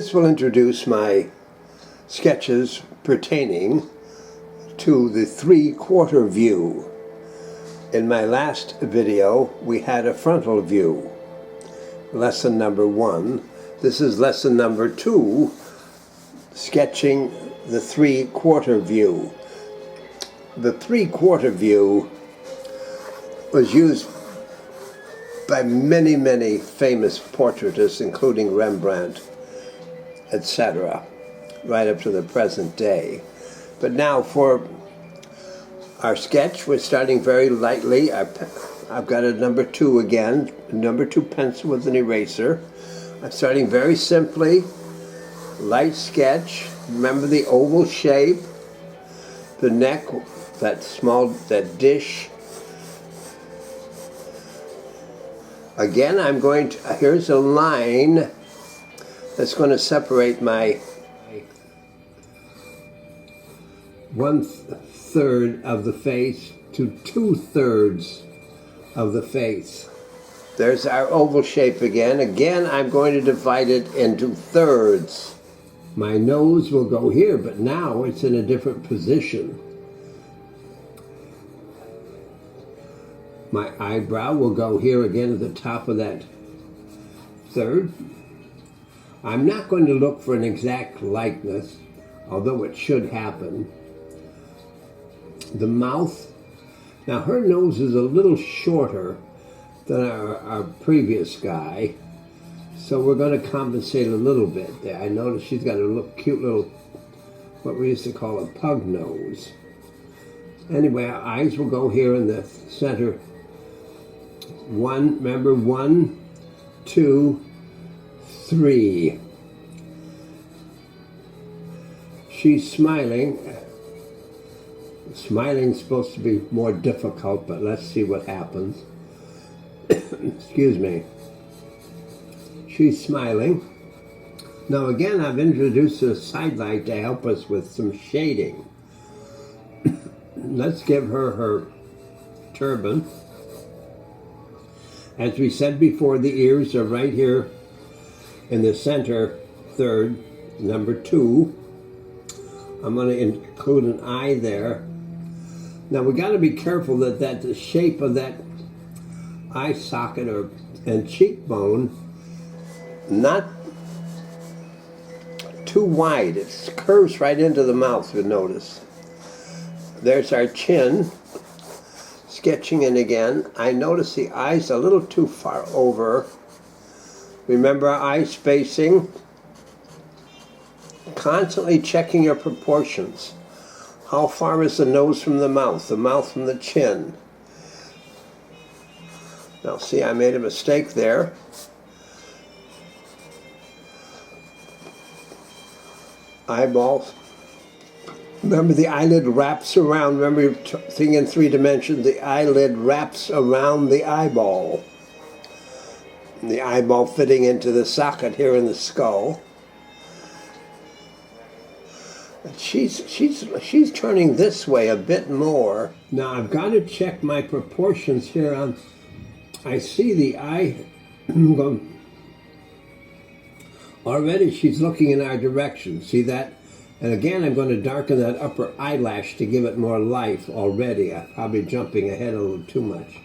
This will introduce my sketches pertaining to the 3/4 view. In my last video, we had a frontal view, lesson number 1. This is lesson number 2, sketching the 3/4 view. The 3/4 view was used by many famous portraitists, including Rembrandt, etc., right up to the present day. But now for our sketch, we're starting very lightly. I've got a number 2 again, number 2 pencil with an eraser. I'm starting very simply, light sketch. Remember the oval shape, the neck, that dish. Again, I'm going to, here's a line that's going to separate my 1/3 of the face to 2/3 of the face. There's our oval shape again. Again, I'm going to divide it into thirds. My nose will go here, but now it's in a different position. My eyebrow will go here again at the top of that third. I'm not going to look for an exact likeness, although it should happen. The mouth, now her nose is a little shorter than our previous guy, so we're going to compensate a little bit there. I notice she's got a cute little, what we used to call a pug nose. Anyway, our eyes will go here in the center. Remember, 1, 2, 3. She's smiling. Smiling's supposed to be more difficult, but let's see what happens. Excuse me. She's smiling. Now again, I've introduced a sidelight to help us with some shading. Let's give her turban. As we said before, the ears are right here in the center third, number 2. I'm going to include an eye there. Now we got to be careful that the shape of that eye socket and cheekbone not too wide. It curves right into the mouth, you'll notice. There's our chin. Sketching in again. I notice the eyes a little too far over. Remember our eye spacing. Constantly checking your proportions. How far is the nose from the mouth from the chin? Now see, I made a mistake there. Eyeballs. Remember, the eyelid wraps around. Remember, you're thinking in 3 dimensions. The eyelid wraps around the eyeball. And the eyeball fitting into the socket here in the skull. She's turning this way a bit more. Now I've got to check my proportions here on. I see the eye. Already she's looking in our direction. See that? And again, I'm going to darken that upper eyelash to give it more life already. I'm probably jumping ahead a little too much.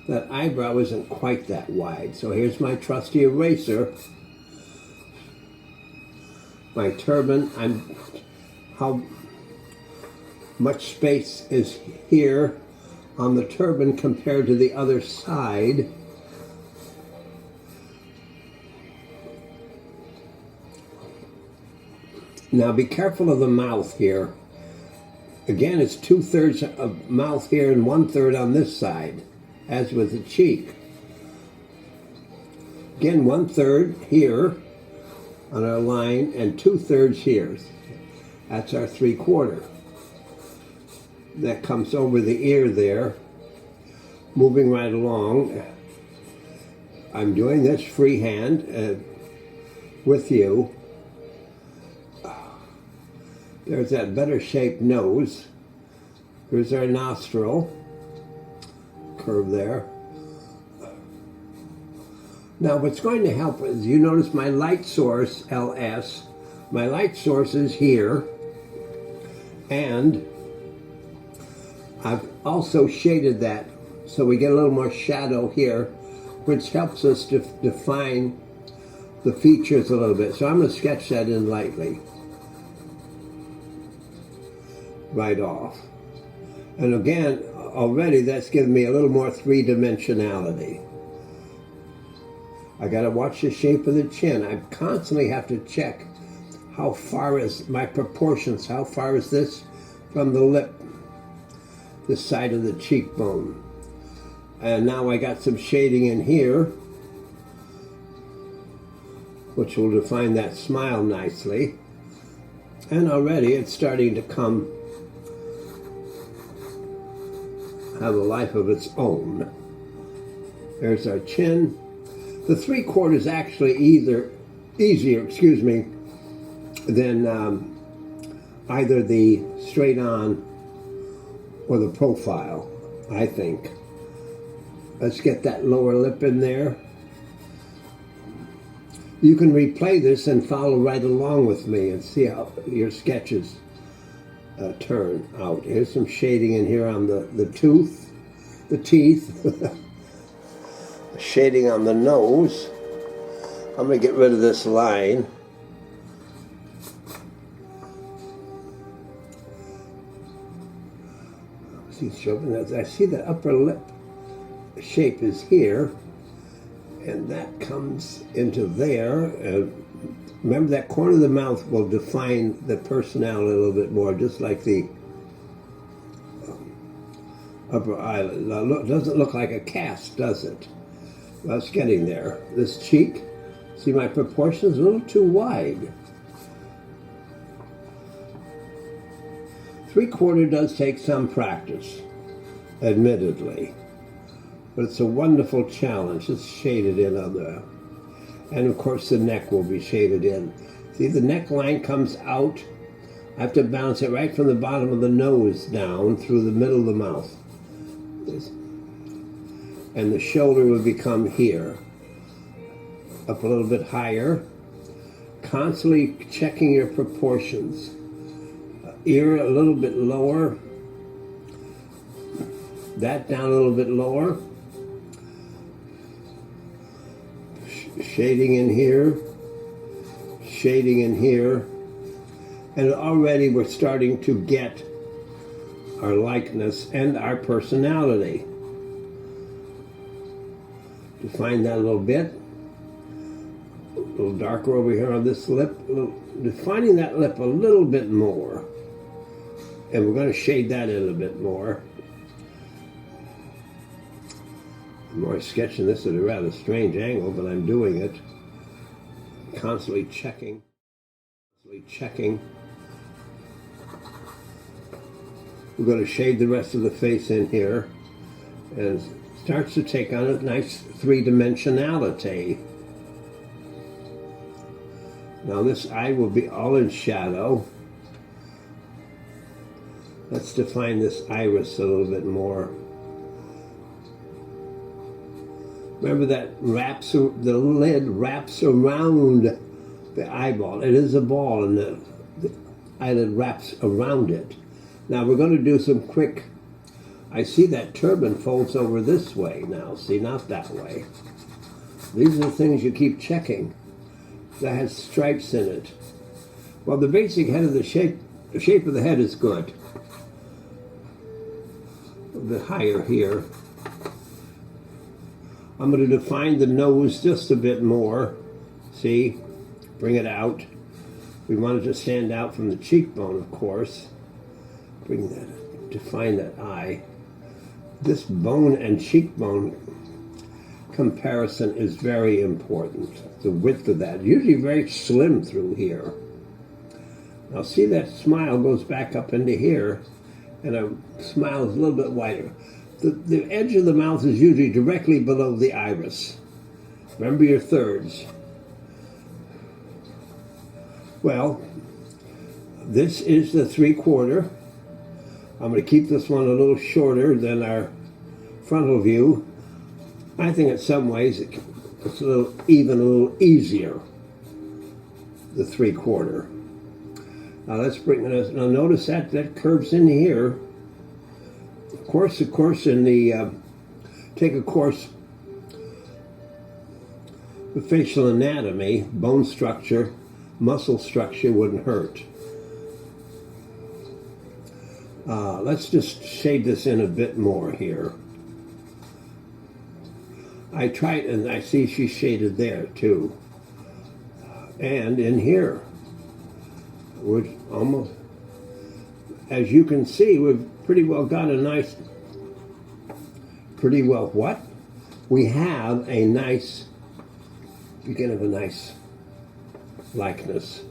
That eyebrow isn't quite that wide. So here's my trusty eraser. My turban. How much space is here on the turban compared to the other side? Now be careful of the mouth here. Again, it's 2/3 of mouth here and 1/3 on this side, as with the cheek. Again, 1/3 here on our line and 2/3 here. That's our 3/4. That comes over the ear there. Moving right along. I'm doing this freehand with you. There's that better shaped nose. Here's our nostril. Curve there. Now what's going to help is, you notice my light source, LS, my light source is here, and I've also shaded that so we get a little more shadow here, which helps us to define the features a little bit. So I'm going to sketch that in lightly right off. And again, already that's given me a little more three-dimensionality. I got to watch the shape of the chin. I constantly have to check how far is my proportions, how far is this from the lip, this side of the cheekbone. And now I got some shading in here, which will define that smile nicely. And already it's starting to have a life of its own. There's our chin. The 3/4 is actually easier, than either the straight on or the profile, I think. Let's get that lower lip in there. You can replay this and follow right along with me and see how your sketches turn out. Here's some shading in here on the teeth. Shading on the nose. I'm going to get rid of this line. I see the upper lip shape is here, and that comes into there. Remember, that corner of the mouth will define the personality a little bit more, just like the upper eyelid. Now, look, doesn't look like a cast, does it? Well, it's getting there. This cheek, see my proportions? A little too wide. 3/4 does take some practice, admittedly. But it's a wonderful challenge. It's shaded in on the... And of course the neck will be shaded in. See, the neckline comes out. I have to bounce it right from the bottom of the nose down through the middle of the mouth. And the shoulder will become here. Up a little bit higher. Constantly checking your proportions. Ear a little bit lower. That down a little bit lower. Shading in here. Shading in here. And already we're starting to get our likeness and our personality. Define that a little bit. A little darker over here on this lip. Defining that lip a little bit more. And we're going to shade that in a bit more. The more sketching this at a rather strange angle, but I'm doing it. Constantly checking. We're going to shade the rest of the face in here. And it starts to take on a nice three-dimensionality. Now this eye will be all in shadow. Let's define this iris a little bit more. Remember that the lid wraps around the eyeball. It is a ball, and the eyelid wraps around it. Now we're going to do some quick... I see that turban folds over this way now. See, not that way. These are the things you keep checking. That has stripes in it. Well, the basic head of the shape of the head is good. A bit higher here. I'm going to define the nose just a bit more. See? Bring it out. We want it to stand out from the cheekbone, of course. Bring that, define that eye. This bone and cheekbone comparison is very important. The width of that, usually very slim through here. Now see, that smile goes back up into here, and a smile is a little bit wider. The edge of the mouth is usually directly below the iris. Remember your thirds. Well, this is the 3/4. I'm going to keep this one a little shorter than our frontal view. I think in some ways it it's even a little easier, the 3/4. Now let's bring it. Now notice that curves in here. Of course, in the take a course with facial anatomy, bone structure, muscle structure wouldn't hurt. Let's just shade this in a bit more here. I tried, and I see she shaded there too. And in here, we're almost, as you can see, we've pretty well got a nice, we have a nice, beginning of a nice likeness.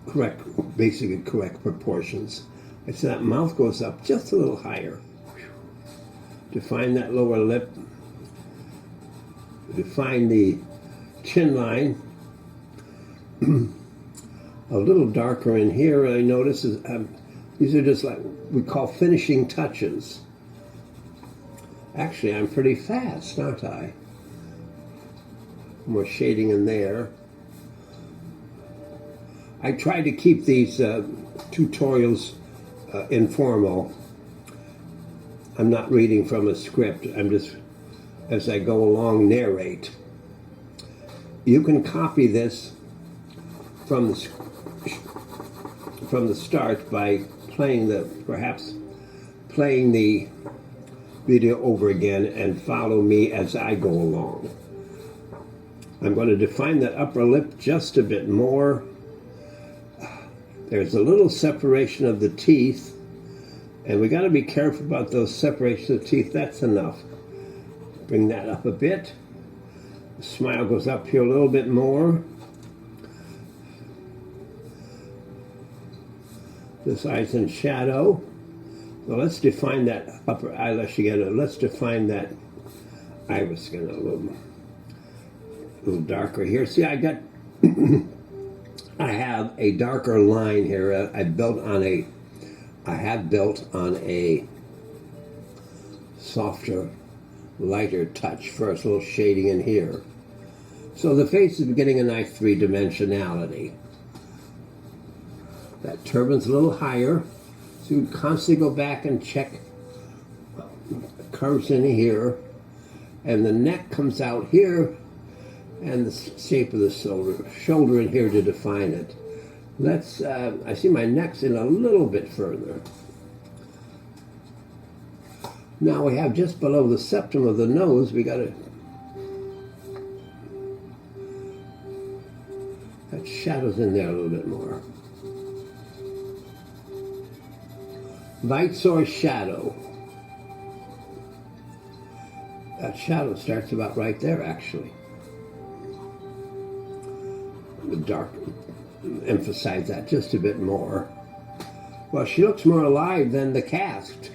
Correct, basically correct proportions. It's that mouth goes up just a little higher. Define that lower lip. Define the chin line. A little darker in here, I notice, is, these are just like we call finishing touches. Actually, I'm pretty fast, aren't I? More shading in there. I try to keep these tutorials informal. I'm not reading from a script. I'm just, as I go along, narrate. You can copy this from the start by perhaps playing the video over again and follow me as I go along. I'm going to define that upper lip just a bit more. There's a little separation of the teeth, and we got to be careful about those separations of teeth. That's enough. Bring that up a bit. The smile goes up here a little bit more. This eye's in shadow. So let's define that upper eyelash again. Let's define that iris skin a little darker here. See, I got I have a darker line here. I have built on a softer, lighter touch first, a little shading in here. So the face is getting a nice three-dimensionality. That turban's a little higher, so you constantly go back and check curves in here, and the neck comes out here, and the shape of the shoulder in here to define it. Let's, I see my neck's in a little bit further. Now we have just below the septum of the nose, we got that shadow's in there a little bit more. Light source shadow. That shadow starts about right there, actually. The dark, emphasize that just a bit more. Well, she looks more alive than the cast.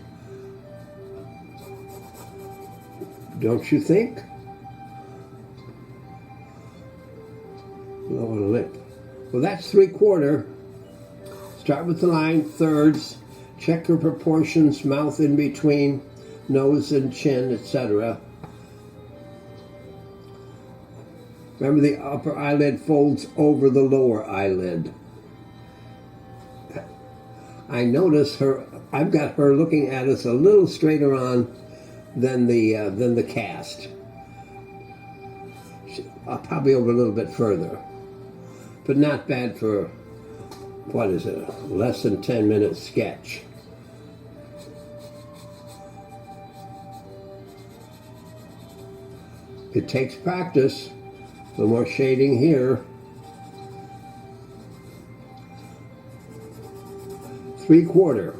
Don't you think? Lower lip. Well, that's 3/4. Start with the line, thirds. Check your proportions, mouth in between, nose and chin, etc. Remember, the upper eyelid folds over the lower eyelid. I notice I've got her looking at us a little straighter on than the cast. Probably over a little bit further, but not bad for, what is it, less than 10-minute sketch. It takes practice. A little more shading here. 3/4.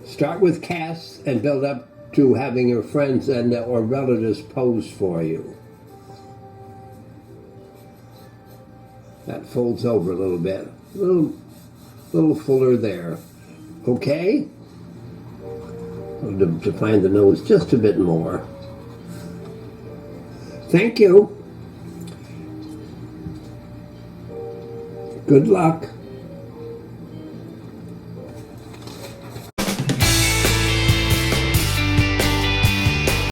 Start with casts and build up to having your friends and or relatives pose for you. That folds over a little bit. A little fuller there. Okay? I'll define the nose just a bit more. Thank you. Good luck.